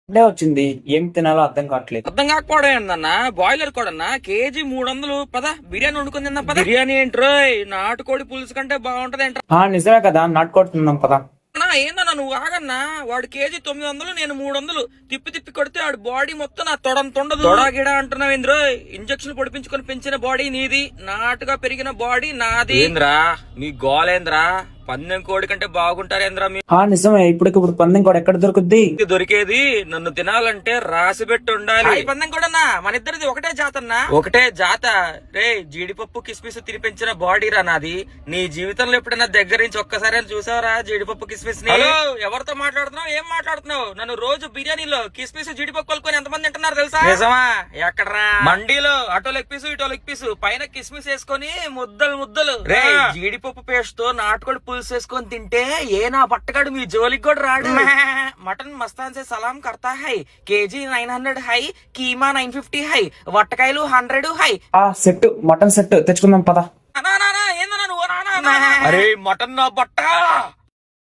ఇప్పుడే వచ్చింది, ఏం తినాలో అర్థం కావట్లేదు. అర్థం కాకపోవడం ఏందన్నా, బాయిలర్ కూడా కేజీ 300. పద బిర్యానీ వండుకుని తిందాం పద. బిర్యానీ ఏంట్రోయ్, నాటుకోడి పులుసు కంటే బాగుంటది ఏంట్రా. నిజమే కదా, నాటుకొడుతున్నాం పదా. ఏందన్నా నువ్వు ఆగన్నా, వాడు కేజీ 900, నేను 300. తిప్పి తిప్పి కొడితే వాడు బాడీ మొత్తం నా తొడంతుండదు. తొడగిడ అంటున్నావు ఇంద్రో, ఇంజక్షన్ పొడిపించుకొని పెంచిన బాడీ నీది, నాటుగా పెరిగిన బాడీ నాది. ఏంద్రా మీ గోలేంద్రా, పందెం కోడి కంటే బాగుంటారేంద్రా మీ. నిజమే, ఇప్పటికిప్పుడు పందెం కూడా ఎక్కడ దొరుకుద్ది? దొరికేది నన్ను తినాలంటే రాసి పెట్టి ఉండాలి. పందెం కూడా మన ఇద్దరిది ఒకటే జాతన్నా. ఒకటే జాత రే, జీడిపప్పు కిస్మిస్ తిని పెంచిన బాడీ రా నాది. నీ జీవితంలో ఎప్పుడైనా దగ్గర నుంచి ఒక్కసారి చూసావరా జీడిపప్పు కిస్మిస్ ని? హలో, ఎవరితో మాట్లాడుతున్నావు, ఏం మాట్లాడుతున్నావు? నన్ను రోజు బిర్యానీలో కిస్మిస్ జీడిపప్పు కలుపుకొని ఎంతమంది తింటున్నారు తెలుసా? నిజమా? ఎక్కడరా? మండీలో అటో లెగ్ పీసు ఇటో లెగ్ పీసు, పైన కిస్మిస్ వేసుకొని ముద్దలు ముద్దలు. రే, జీడిపప్పు పేస్ట్ తో నాటుకోడి పులుసు వేసుకొని తింటే ఏ నా పట్టగాడు మీ జోలికి కూడా రాడు. మటన్ మస్తాన్ సే సలాం కర్తా హై, కేజీ 900 హై, కీమా 950 హై, వట్టకాయలు 100 హై. సెట్ మటన్ సెట్ తెచ్చుకుందాం పదా. అరే మటన్ నా బట్ట.